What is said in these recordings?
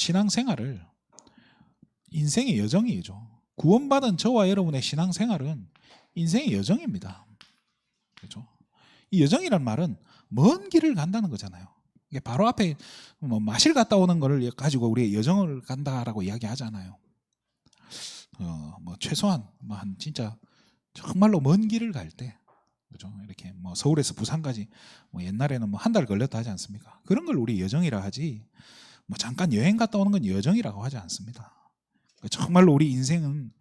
신앙생활을 인생의 여정이죠. 구원받은 저와 여러분의 신앙생활은 인생의 여정입니다. 그렇죠? 이 여정이란 말은 먼 길을 간다는 거잖아요. 이게 바로 앞에 뭐 마실 갔다 오는 거를 가지고 우리 여정을 간다라고 이야기하잖아요. 뭐 최소한 뭐 한 진짜 정말로 먼 길을 갈 때, 그죠? 이렇게 뭐 서울에서 부산까지 뭐 옛날에는 뭐 한 달 걸렸다 하지 않습니까? 그런 걸 우리 여정이라 하지, 뭐 잠깐 여행 갔다 오는 건 여정이라고 하지 않습니다. 정말로 우리 인생은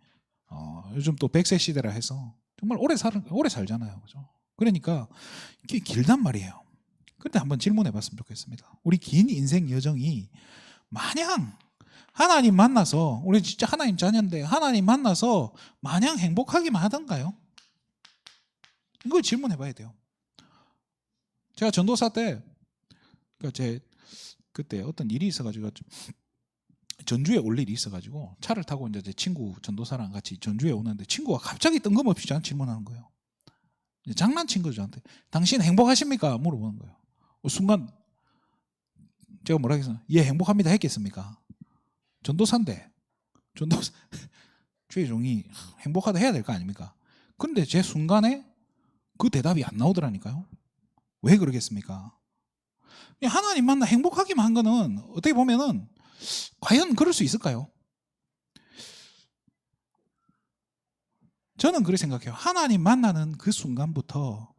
요즘 또 100세 시대라 해서 정말 오래 살잖아요, 그죠? 그러니까 이게 길단 말이에요. 그런데 한번 질문해 봤으면 좋겠습니다. 우리 긴 인생 여정이 마냥 하나님 만나서, 우리 진짜 하나님 자녀인데 하나님 만나서 마냥 행복하기만 하던가요? 이걸 질문해 봐야 돼요. 제가 전도사 때, 그때 어떤 일이 있어가지고 전주에 올 일이 있어가지고 차를 타고 이제 제 친구 전도사랑 같이 전주에 오는데 친구가 갑자기 뜬금없이 저한테 질문하는 거예요. 장난친 거죠, 저한테. 당신 행복하십니까? 물어보는 거예요. 순간 제가 뭐라 했어요? 예, 행복합니다 했겠습니까? 전도사인데, 전도사 최종이 행복하다 해야 될 거 아닙니까? 근데 제 순간에 그 대답이 안 나오더라니까요. 왜 그러겠습니까? 하나님 만나 행복하기만 한 거는 어떻게 보면은 과연 그럴 수 있을까요? 저는 그렇게 생각해요. 하나님 만나는 그 순간부터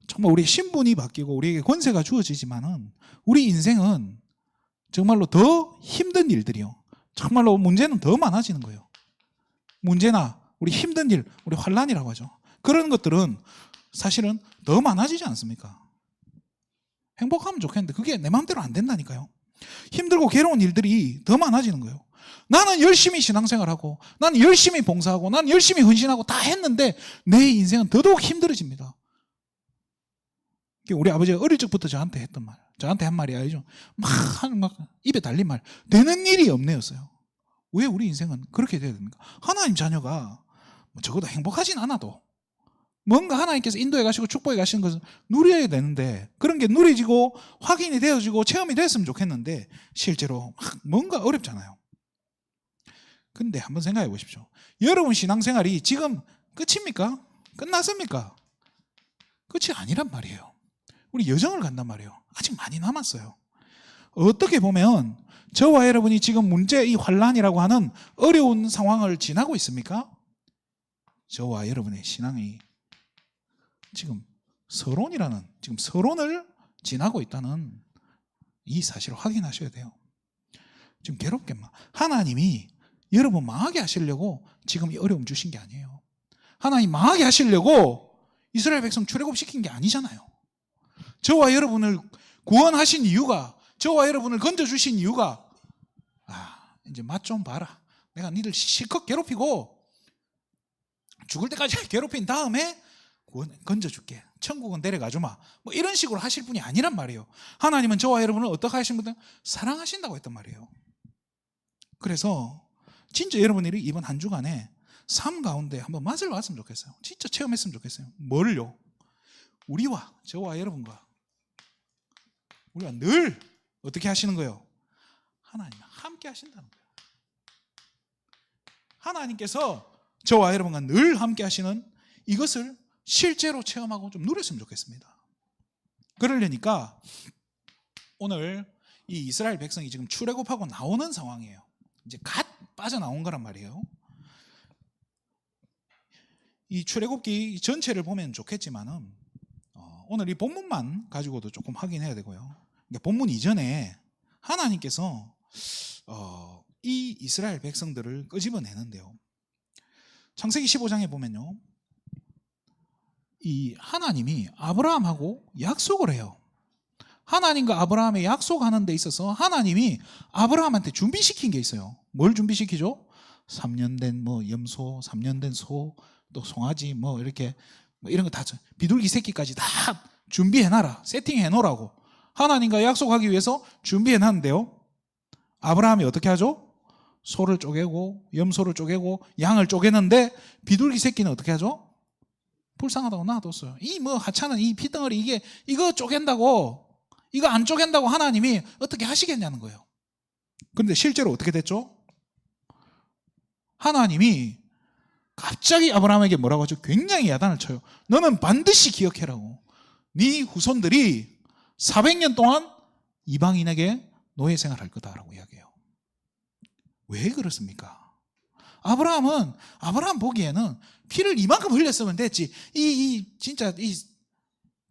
정말 우리의 신분이 바뀌고 우리에게 권세가 주어지지만은 우리 인생은 정말로 더 힘든 일들이요, 정말로 문제는 더 많아지는 거예요. 문제나 우리 힘든 일, 우리 환난이라고 하죠. 그런 것들은 사실은 더 많아지지 않습니까? 행복하면 좋겠는데 그게 내 마음대로 안 된다니까요. 힘들고 괴로운 일들이 더 많아지는 거예요. 나는 열심히 신앙생활하고, 나는 열심히 봉사하고, 나는 열심히 헌신하고 다 했는데 내 인생은 더더욱 힘들어집니다. 우리 아버지가 어릴 적부터 저한테 했던 말, 저한테 한 말이 아니죠. 막 입에 달린 말, 되는 일이 없네였어요. 왜 우리 인생은 그렇게 돼야 됩니까? 하나님 자녀가 적어도 행복하진 않아도 뭔가 하나님께서 인도해 가시고 축복해 가시는 것을 누려야 되는데, 그런 게 누려지고 확인이 되어지고 체험이 됐으면 좋겠는데 실제로 뭔가 어렵잖아요. 근데 한번 생각해 보십시오. 여러분 신앙생활이 지금 끝입니까? 끝났습니까? 끝이 아니란 말이에요. 우리 여정을 간단 말이에요. 아직 많이 남았어요. 어떻게 보면 저와 여러분이 지금 문제, 이 환난이라고 하는 어려운 상황을 지나고 있습니까? 저와 여러분의 신앙이 지금 서론을 지나고 있다는 이 사실을 확인하셔야 돼요. 지금 괴롭게만 하나님이 여러분 망하게 하시려고 지금 이 어려움 주신 게 아니에요. 하나님 망하게 하시려고 이스라엘 백성 출애굽시킨 게 아니잖아요. 저와 여러분을 구원하신 이유가, 저와 여러분을 건져주신 이유가, 이제 맛 좀 봐라, 내가 니들 실컷 괴롭히고 죽을 때까지 괴롭힌 다음에 건져줄게, 천국은 데려가주마, 뭐 이런 식으로 하실 분이 아니란 말이에요. 하나님은 저와 여러분을 어떻게 하신 분들? 사랑하신다고 했단 말이에요. 그래서 진짜 여러분들이 이번 한 주간에 삶 가운데 한번 맛을 봤으면 좋겠어요. 진짜 체험했으면 좋겠어요. 뭘요? 우리와, 저와 여러분과 우리가 늘 어떻게 하시는 거예요? 하나님 함께 하신다는 거예요. 하나님께서 저와 여러분과 늘 함께 하시는 이것을 실제로 체험하고 좀 누렸으면 좋겠습니다. 그러려니까 오늘 이 이스라엘 백성이 지금 출애굽하고 나오는 상황이에요. 이제 갓 빠져나온 거란 말이에요. 이 출애굽기 전체를 보면 좋겠지만은 오늘 이 본문만 가지고도 조금 확인해야 되고요. 그러니까 본문 이전에 하나님께서 이 이스라엘 백성들을 끄집어내는데요. 창세기 15장에 보면요, 이 하나님이 아브라함하고 약속을 해요. 하나님과 아브라함의 약속하는 데 있어서 하나님이 아브라함한테 준비시킨 게 있어요. 뭘 준비시키죠? 3년 된 뭐 염소, 3년 된 소, 또 송아지 뭐 이렇게 뭐 이런 거 다 비둘기 새끼까지 다 준비해놔라, 세팅해놓으라고 하나님과 약속하기 위해서 준비해놨는데요, 아브라함이 어떻게 하죠? 소를 쪼개고 염소를 쪼개고 양을 쪼개는데 비둘기 새끼는 어떻게 하죠? 불쌍하다고 놔뒀어요. 이 뭐 하찮은 이 피덩어리, 이거 쪼갠다고, 이거 안 쪼갠다고 하나님이 어떻게 하시겠냐는 거예요. 그런데 실제로 어떻게 됐죠? 하나님이 갑자기 아브라함에게 뭐라고 하죠? 굉장히 야단을 쳐요. 너는 반드시 기억해라고. 네 후손들이 400년 동안 이방인에게 노예 생활할 거다라고 이야기해요. 왜 그렇습니까? 아브라함 보기에는 피를 이만큼 흘렸으면 됐지. 진짜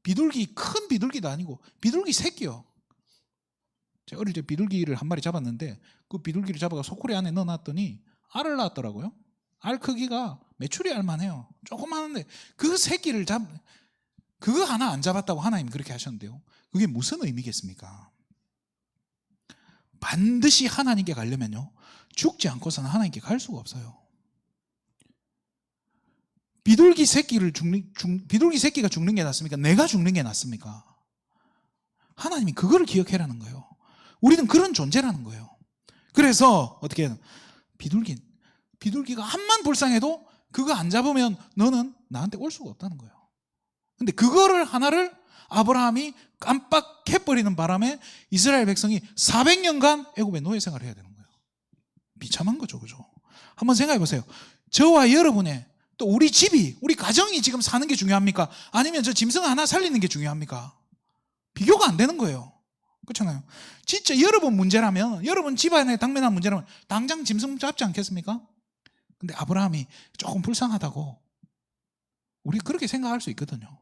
비둘기, 큰 비둘기도 아니고 비둘기 새끼요. 제가 어릴 때 비둘기를 한 마리 잡았는데 그 비둘기를 잡아가 소쿠리 안에 넣어놨더니 알을 낳았더라고요. 알 크기가 메추리 알만 해요. 조그마한데 그 새끼를 그거 하나 안 잡았다고 하나님 그렇게 하셨는데요. 그게 무슨 의미겠습니까? 반드시 하나님께 가려면요, 죽지 않고서는 하나님께 갈 수가 없어요. 비둘기 새끼가 죽는 게 낫습니까? 내가 죽는 게 낫습니까? 하나님이 그거를 기억해라는 거예요. 우리는 그런 존재라는 거예요. 그래서 어떻게 해요? 비둘기가 한만 불쌍해도 그거 안 잡으면 너는 나한테 올 수가 없다는 거예요. 근데 그거를 하나를 아브라함이 깜빡해버리는 바람에 이스라엘 백성이 400년간 애굽의 노예 생활을 해야 되는 거예요. 비참한 거죠, 그죠? 한번 생각해 보세요. 저와 여러분의 또 우리 집이, 우리 가정이 지금 사는 게 중요합니까? 아니면 저 짐승 하나 살리는 게 중요합니까? 비교가 안 되는 거예요. 그렇잖아요. 진짜 여러분 문제라면, 여러분 집안에 당면한 문제라면 당장 짐승 잡지 않겠습니까? 근데 아브라함이 조금 불쌍하다고 우리 그렇게 생각할 수 있거든요.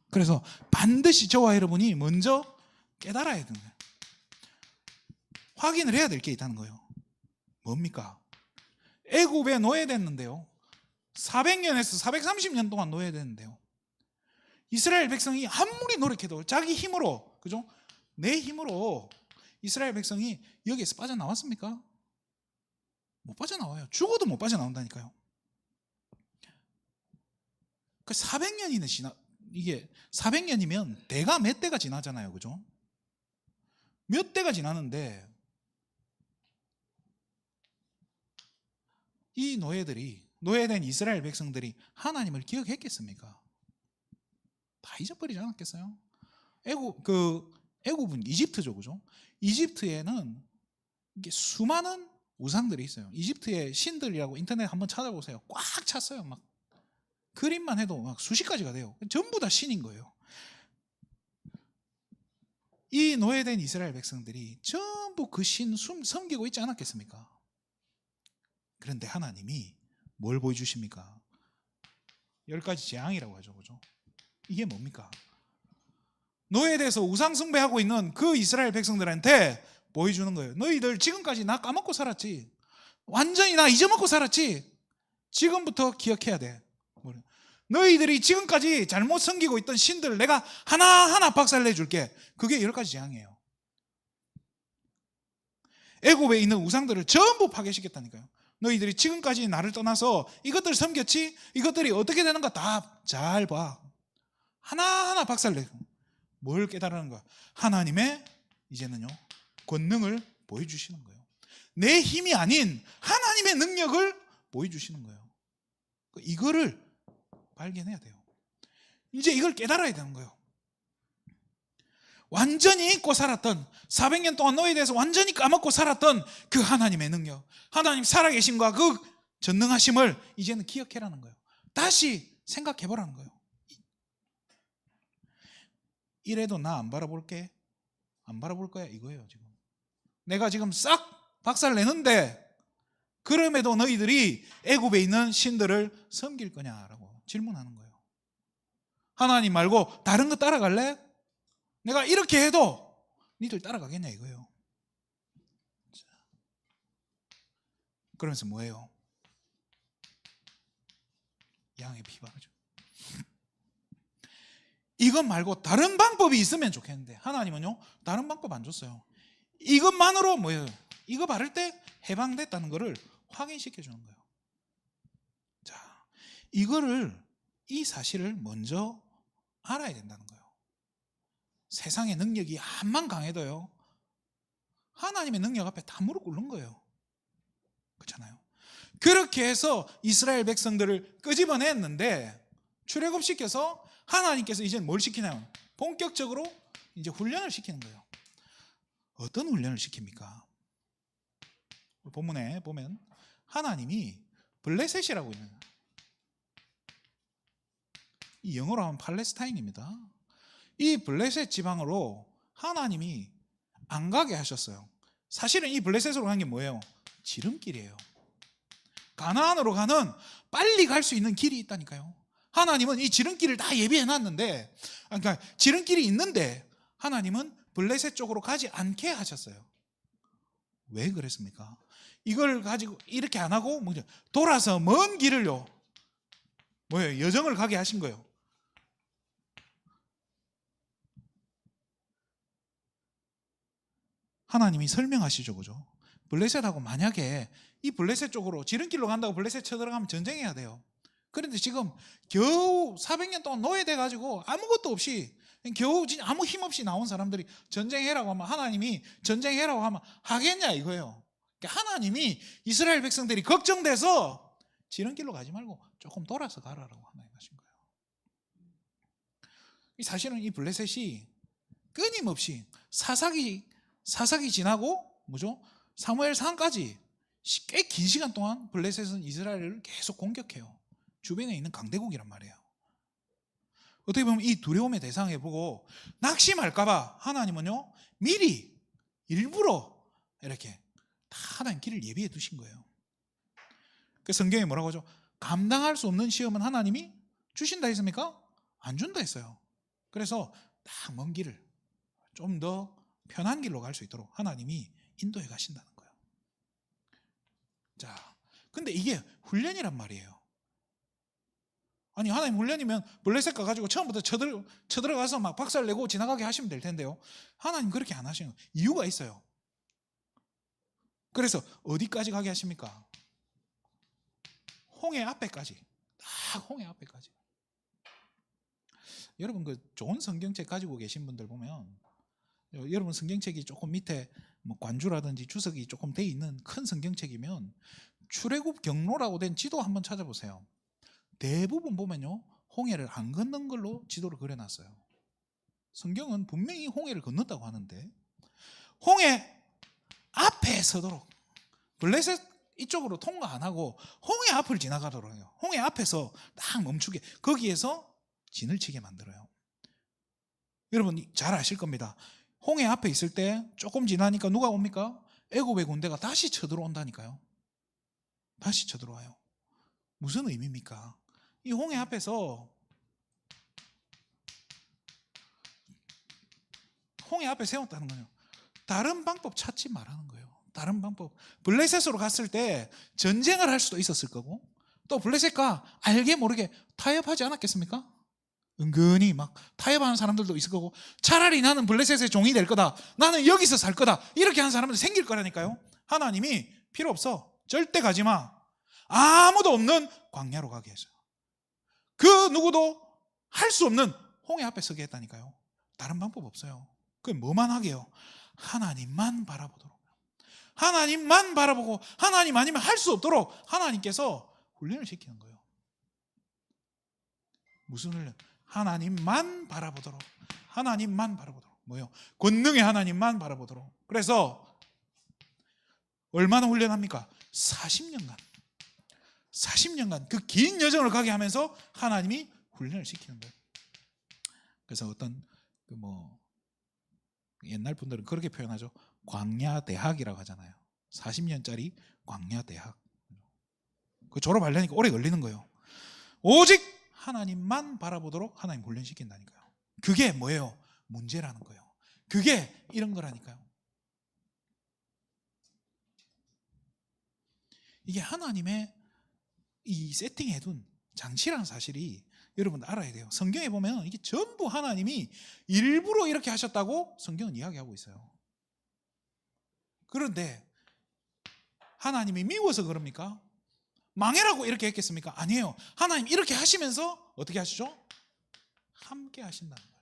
그래서 반드시 저와 여러분이 먼저 깨달아야 되는 거예요. 확인을 해야 될 게 있다는 거예요. 뭡니까? 애굽에 노예됐는데요, 400년에서 430년 동안 노예됐는데요, 이스라엘 백성이 아무리 노력해도 자기 힘으로, 그죠? 내 힘으로 이스라엘 백성이 여기에서 빠져나왔습니까? 못 빠져나와요. 죽어도 못 빠져나온다니까요. 그 400년이나 이게 400년이면 대가 몇 대가 지나잖아요, 그죠? 몇 대가 지나는데 이 노예된 이스라엘 백성들이 하나님을 기억했겠습니까? 다 잊어버리지 않았겠어요? 애굽은 이집트죠, 그죠? 이집트에는 이게 수많은 우상들이 있어요. 이집트의 신들이라고 인터넷 한번 찾아보세요. 꽉 찼어요. 막 그림만 해도 막 수십 가지가 돼요. 전부 다 신인 거예요. 이 노예된 이스라엘 백성들이 전부 그 신 섬기고 있지 않았겠습니까? 그런데 하나님이 뭘 보여주십니까? 10가지 재앙이라고 하죠, 그죠? 이게 뭡니까? 노예돼서 우상 숭배하고 있는 그 이스라엘 백성들한테 보여주는 거예요. 너희들 지금까지 나 까먹고 살았지. 완전히 나 잊어먹고 살았지. 지금부터 기억해야 돼. 너희들이 지금까지 잘못 섬기고 있던 신들 내가 하나하나 박살내 줄게. 그게 10가지 재앙이에요. 애굽에 있는 우상들을 전부 파괴시켰다니까요. 너희들이 지금까지 나를 떠나서 이것들 섬겼지? 이것들이 어떻게 되는가 다 잘 봐. 하나하나 박살내. 뭘 깨달으는가? 하나님의 이제는요, 권능을 보여주시는 거예요. 내 힘이 아닌 하나님의 능력을 보여주시는 거예요. 이거를 발견해야 돼요. 이제 이걸 깨달아야 되는 거예요. 완전히 잊고 살았던, 400년 동안 노예돼서 완전히 까먹고 살았던 그 하나님의 능력, 하나님 살아계심과 그 전능하심을 이제는 기억해라는 거예요. 다시 생각해보라는 거예요. 이래도 나 안 바라볼게? 안 바라볼 거야 이거예요. 지금 내가 지금 싹 박살내는데 그럼에도 너희들이 애굽에 있는 신들을 섬길 거냐라고 질문하는 거예요. 하나님 말고 다른 거 따라갈래? 내가 이렇게 해도 니들 따라가겠냐 이거예요. 그러면서 뭐예요? 양의 피 바르죠. 이것 말고 다른 방법이 있으면 좋겠는데 하나님은요, 다른 방법 안 줬어요. 이것만으로 뭐예요? 이거 바를 때 해방됐다는 것을 확인시켜 주는 거예요. 자, 이 사실을 먼저 알아야 된다는 거예요. 세상의 능력이 암만 강해도요, 하나님의 능력 앞에 다 무릎 꿇는 거예요. 그렇잖아요. 그렇게 해서 이스라엘 백성들을 끄집어냈는데 출애굽시켜서 하나님께서 이제 뭘 시키냐면 본격적으로 이제 훈련을 시키는 거예요. 어떤 훈련을 시킵니까? 본문에 보면 하나님이 블레셋이라고 있는, 이 영어로 하면 팔레스타인입니다. 이 블레셋 지방으로 하나님이 안 가게 하셨어요. 사실은 이 블레셋으로 간 게 뭐예요? 지름길이에요. 가나안으로 가는 빨리 갈 수 있는 길이 있다니까요. 하나님은 이 지름길을 다 예비해 놨는데, 그러니까 지름길이 있는데 하나님은 블레셋 쪽으로 가지 않게 하셨어요. 왜 그랬습니까? 이걸 가지고 이렇게 안 하고 돌아서 먼 길을요, 뭐예요? 여정을 가게 하신 거예요. 하나님이 설명하시죠, 그죠? 블레셋하고 만약에 이 블레셋 쪽으로 지름길로 간다고 블레셋 쳐들어가면 전쟁해야 돼요. 그런데 지금 겨우 400년 동안 노예돼 가지고 아무것도 없이 겨우 아무 힘 없이 나온 사람들이 전쟁해라고 하면, 하나님이 전쟁해라고 하면 하겠냐 이거예요. 그러니까 하나님이 이스라엘 백성들이 걱정돼서 지름길로 가지 말고 조금 돌아서 가라라고 하나님 하신 거예요. 사실은 이 블레셋이 끊임없이 사사기 지나고 뭐죠? 사무엘상까지 꽤 긴 시간 동안 블레셋은 이스라엘을 계속 공격해요. 주변에 있는 강대국이란 말이에요. 어떻게 보면 이 두려움의 대상에 보고 낙심할까봐 하나님은요, 미리 일부러 이렇게 다 하나님 길을 예비해 두신 거예요. 그 성경에 뭐라고 하죠? 감당할 수 없는 시험은 하나님이 주신다 했습니까? 안 준다 했어요. 그래서 딱 먼 길을 좀 더 편한 길로 갈 수 있도록 하나님이 인도해 가신다는 거예요. 자, 근데 이게 훈련이란 말이에요. 아니, 하나님 훈련이면 블레셋 가가지고 처음부터 쳐들어가서 막 박살 내고 지나가게 하시면 될 텐데요. 하나님 그렇게 안 하시는 이유가 있어요. 그래서 어디까지 가게 하십니까? 홍해 앞에까지. 딱 홍해 앞에까지. 여러분 그 좋은 성경책 가지고 계신 분들 보면, 여러분 성경책이 조금 밑에 뭐 관주라든지 주석이 조금 돼 있는 큰 성경책이면 출애굽 경로라고 된 지도 한번 찾아보세요. 대부분 보면요, 홍해를 안 건넌 걸로 지도를 그려놨어요. 성경은 분명히 홍해를 건넜다고 하는데 홍해 앞에 서도록, 블레셋 이쪽으로 통과 안 하고 홍해 앞을 지나가도록 해요. 홍해 앞에서 딱 멈추게, 거기에서 진을 치게 만들어요. 여러분 잘 아실 겁니다. 홍해 앞에 있을 때 조금 지나니까 누가 옵니까? 애굽의 군대가 다시 쳐들어온다니까요. 다시 쳐들어와요. 무슨 의미입니까? 이 홍해 앞에서, 홍해 앞에 세웠다는 거예요. 다른 방법 찾지 말라는 거예요. 다른 방법. 블레셋으로 갔을 때 전쟁을 할 수도 있었을 거고, 또 블레셋과 알게 모르게 타협하지 않았겠습니까? 은근히 막 타협하는 사람들도 있을 거고, 차라리 나는 블레셋의 종이 될 거다, 나는 여기서 살 거다, 이렇게 하는 사람들 생길 거라니까요. 하나님이 필요 없어, 절대 가지 마, 아무도 없는 광야로 가게 해서 그 누구도 할 수 없는 홍해 앞에 서게 했다니까요. 다른 방법 없어요. 그게 뭐만 하게요? 하나님만 바라보도록, 하나님만 바라보고 하나님 아니면 할 수 없도록 하나님께서 훈련을 시키는 거예요. 무슨 훈련? 하나님만 바라보도록, 하나님만 바라보도록. 뭐요? 권능의 하나님만 바라보도록. 그래서 얼마나 훈련합니까? 40년간 그 긴 여정을 가게 하면서 하나님이 훈련을 시키는 거예요. 그래서 어떤 옛날 분들은 그렇게 표현하죠. 광야 대학이라고 하잖아요. 40년짜리 광야 대학. 그 졸업하려니까 오래 걸리는 거예요. 오직 하나님만 바라보도록 하나님 훈련시킨다니까요. 그게 뭐예요? 문제라는 거예요. 그게 이런 거라니까요. 이게 하나님의 이 세팅해둔 장치라는 사실이 여러분 알아야 돼요. 성경에 보면 이게 전부 하나님이 일부러 이렇게 하셨다고 성경은 이야기하고 있어요. 그런데 하나님이 미워서 그럽니까? 망해라고 이렇게 했겠습니까? 아니에요. 하나님 이렇게 하시면서 어떻게 하시죠? 함께 하신다는 거예요.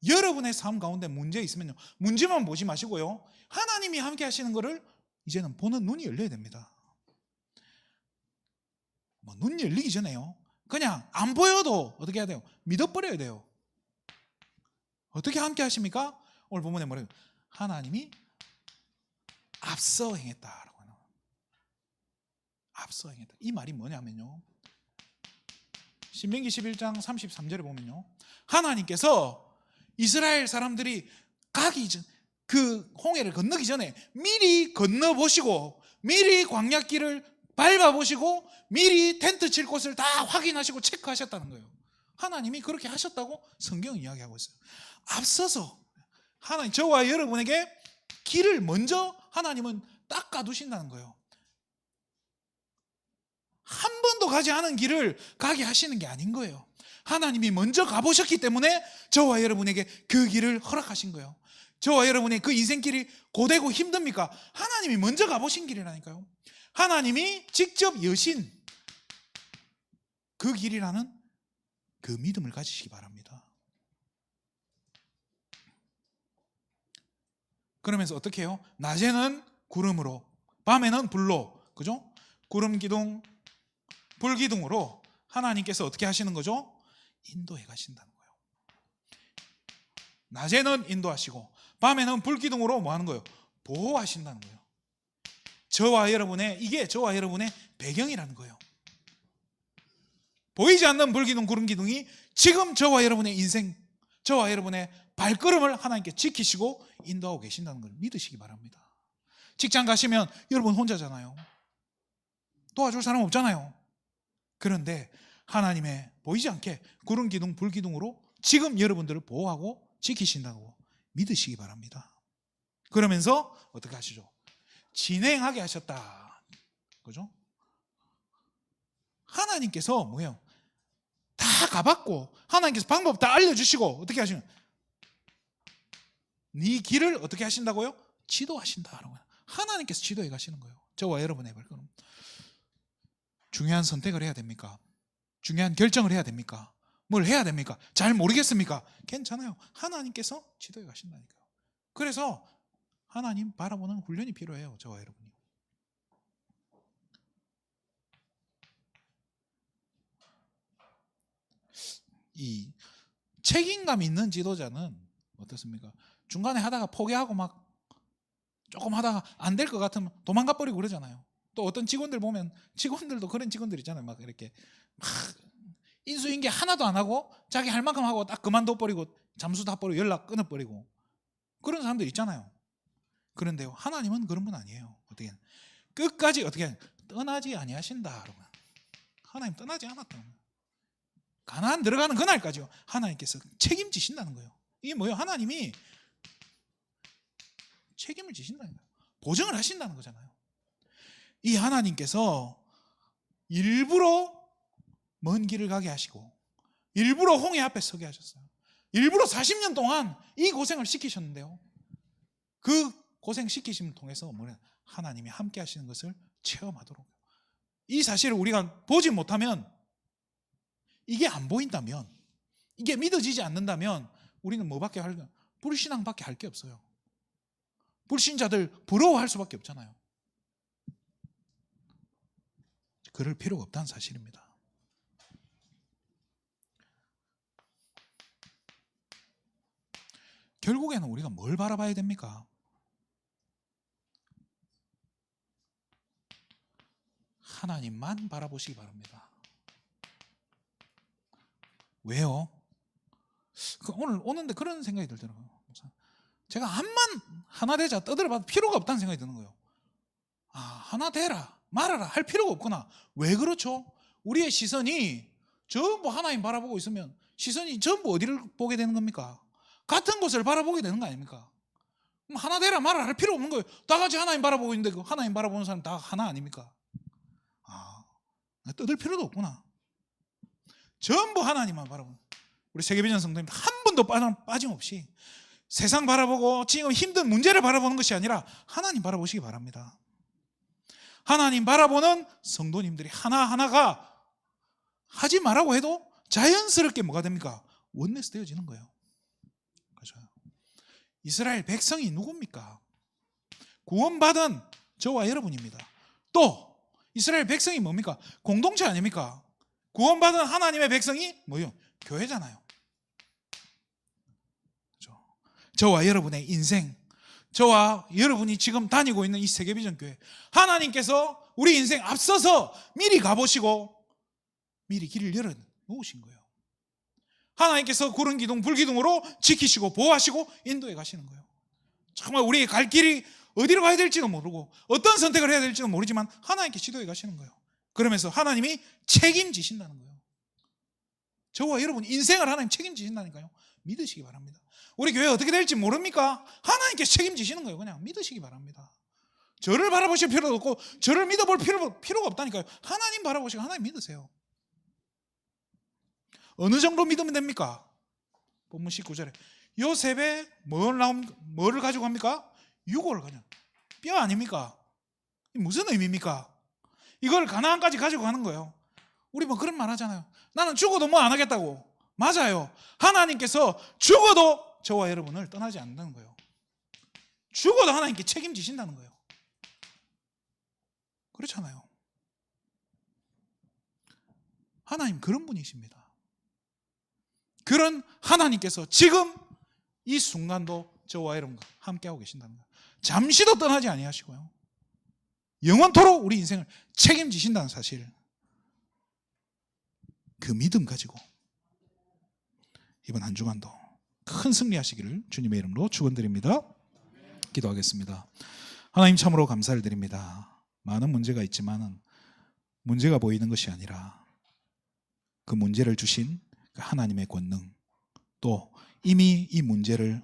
여러분의 삶 가운데 문제 있으면요, 문제만 보지 마시고요, 하나님이 함께 하시는 거를 이제는 보는 눈이 열려야 됩니다. 눈 열리기 전에요, 그냥 안 보여도 어떻게 해야 돼요? 믿어버려야 돼요. 어떻게 함께 하십니까? 오늘 본문에 뭐래요? 하나님이 앞서 행했다라고 하는 거예요. 앞서 행했다. 이 말이 뭐냐면요, 신명기 11장 33절에 보면요, 하나님께서 이스라엘 사람들이 가기 전, 그 홍해를 건너기 전에 미리 건너보시고 미리 광야길을 밟아보시고 미리 텐트 칠 곳을 다 확인하시고 체크하셨다는 거예요. 하나님이 그렇게 하셨다고 성경은 이야기하고 있어요. 앞서서 하나님, 저와 여러분에게 길을 먼저 하나님은 닦아두신다는 거예요. 한 번도 가지 않은 길을 가게 하시는 게 아닌 거예요. 하나님이 먼저 가보셨기 때문에 저와 여러분에게 그 길을 허락하신 거예요. 저와 여러분의 그 인생길이 고되고 힘듭니까? 하나님이 먼저 가보신 길이라니까요. 하나님이 직접 여신 그 길이라는 그 믿음을 가지시기 바랍니다. 그러면서 어떻게 해요? 낮에는 구름으로, 밤에는 불로, 그죠? 구름 기둥, 불 기둥으로 하나님께서 어떻게 하시는 거죠? 인도해 가신다는 거예요. 낮에는 인도하시고 밤에는 불 기둥으로 뭐 하는 거예요? 보호하신다는 거예요. 이게 저와 여러분의 배경이라는 거예요. 보이지 않는 불 기둥, 구름 기둥이 지금 저와 여러분의 인생, 저와 여러분의 발걸음을 하나님께 지키시고 인도하고 계신다는 걸 믿으시기 바랍니다. 직장 가시면 여러분 혼자잖아요. 도와줄 사람 없잖아요. 그런데 하나님의 보이지 않게 구름 기둥, 불 기둥으로 지금 여러분들을 보호하고 지키신다고 믿으시기 바랍니다. 그러면서 어떻게 하시죠? 진행하게 하셨다. 그죠? 하나님께서 뭐예요? 다 가봤고 하나님께서 방법 다 알려주시고 어떻게 하시는? 네 길을 어떻게 하신다고요? 지도하신다. 하나님께서 지도해 가시는 거예요. 저와 여러분의 발걸음. 중요한 선택을 해야 됩니까? 중요한 결정을 해야 됩니까? 뭘 해야 됩니까? 잘 모르겠습니까? 괜찮아요. 하나님께서 지도해 가신다니까요. 그래서 하나님 바라보는 훈련이 필요해요. 저와 여러분이. 이 책임감 있는 지도자는 어떻습니까? 중간에 하다가 포기하고 막 조금 하다가 안 될 것 같으면 도망가 버리고 그러잖아요. 또 어떤 직원들 보면 직원들도 그런 직원들 있잖아요. 막 이렇게 막 인수인계 하나도 안 하고 자기 할 만큼 하고 딱 그만둬 버리고 잠수 다 버리고 연락 끊어 버리고 그런 사람들 있잖아요. 그런데요, 하나님은 그런 분 아니에요. 어떻게 끝까지 어떻게 떠나지 아니하신다. 여러분, 하나님 떠나지 않았다. 가나안 들어가는 그날까지요, 하나님께서 책임지신다는 거예요. 이게 뭐예요? 하나님이 책임을 지신다는 거예요. 보증을 하신다는 거잖아요. 이 하나님께서 일부러 먼 길을 가게 하시고 일부러 홍해 앞에 서게 하셨어요. 일부러 40년 동안 이 고생을 시키셨는데요, 그 고생 시키심을 통해서 뭐냐, 하나님이 함께 하시는 것을 체험하도록. 이 사실을 우리가 보지 못하면, 이게 안 보인다면, 이게 믿어지지 않는다면 우리는 뭐밖에 할, 불신앙밖에 할 게 없어요. 불신자들 부러워할 수밖에 없잖아요. 그럴 필요가 없다는 사실입니다. 결국에는 우리가 뭘 바라봐야 됩니까? 하나님만 바라보시기 바랍니다. 왜요? 오늘 오는데 그런 생각이 들더라고요. 제가 암만 하나 되자 떠들어봐도 필요가 없다는 생각이 드는 거예요. 아, 하나 되라 말아라 할 필요가 없구나. 왜 그렇죠? 우리의 시선이 전부 하나님 바라보고 있으면 시선이 전부 어디를 보게 되는 겁니까? 같은 곳을 바라보게 되는 거 아닙니까? 그럼 하나 되라 말아라 할 필요 없는 거예요. 다 같이 하나님 바라보고 있는데 그 하나님 바라보는 사람 다 하나 아닙니까? 아, 떠들 필요도 없구나. 전부 하나님만 바라보는, 우리 세계비전 성도님 한 번도 빠짐없이 세상 바라보고 지금 힘든 문제를 바라보는 것이 아니라 하나님 바라보시기 바랍니다. 하나님 바라보는 성도님들이 하나하나가 하지 말라고 해도 자연스럽게 뭐가 됩니까? 원내스 되어지는 거예요. 그렇죠? 이스라엘 백성이 누굽니까? 구원받은 저와 여러분입니다. 또 이스라엘 백성이 뭡니까? 공동체 아닙니까? 구원받은 하나님의 백성이 뭐요? 교회잖아요. 그렇죠? 저와 여러분의 인생, 저와 여러분이 지금 다니고 있는 이 세계비전교회, 하나님께서 우리 인생 앞서서 미리 가보시고 미리 길을 열어 놓으신 거예요. 하나님께서 구름 기둥 불기둥으로 지키시고 보호하시고 인도해 가시는 거예요. 정말 우리의 갈 길이 어디로 가야 될지도 모르고 어떤 선택을 해야 될지도 모르지만 하나님께 지도해 가시는 거예요. 그러면서 하나님이 책임지신다는 거예요. 저와 여러분 인생을 하나님 책임지신다니까요. 믿으시기 바랍니다. 우리 교회 어떻게 될지 모릅니까? 하나님께 책임지시는 거예요. 그냥 믿으시기 바랍니다. 저를 바라보실 필요도 없고 저를 믿어볼 필요가 없다니까요. 하나님 바라보시고 하나님 믿으세요. 어느 정도 믿으면 됩니까? 본문 19절에 요셉에 뭐를 가지고 갑니까? 유골 그냥 뼈 아닙니까? 무슨 의미입니까? 이걸 가나안까지 가지고 가는 거예요. 우리 뭐 그런 말 하잖아요. 나는 죽어도 뭐 안 하겠다고. 맞아요. 하나님께서 죽어도 저와 여러분을 떠나지 않는다는 거예요. 죽어도 하나님께 책임지신다는 거예요. 그렇잖아요. 하나님 그런 분이십니다. 그런 하나님께서 지금 이 순간도 저와 여러분과 함께하고 계신다는 거예요. 잠시도 떠나지 아니하시고요. 영원토록 우리 인생을 책임지신다는 사실, 그 믿음 가지고 이번 한 주간도 큰 승리하시기를 주님의 이름으로 축원드립니다. 기도하겠습니다. 하나님 참으로 감사를 드립니다. 많은 문제가 있지만 문제가 보이는 것이 아니라 그 문제를 주신 그 하나님의 권능, 또 이미 이 문제를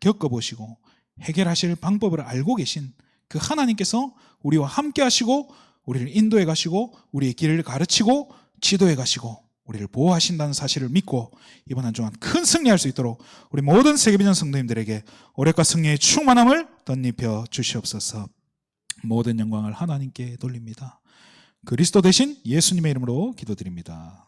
겪어보시고 해결하실 방법을 알고 계신 그 하나님께서 우리와 함께 하시고 우리를 인도해 가시고 우리의 길을 가르치고 지도해 가시고 우리를 보호하신다는 사실을 믿고 이번 한 주간 큰 승리할 수 있도록 우리 모든 세계비전 성도님들에게 오랫과 승리의 충만함을 덧입혀 주시옵소서. 모든 영광을 하나님께 돌립니다. 그리스도 대신 예수님의 이름으로 기도드립니다.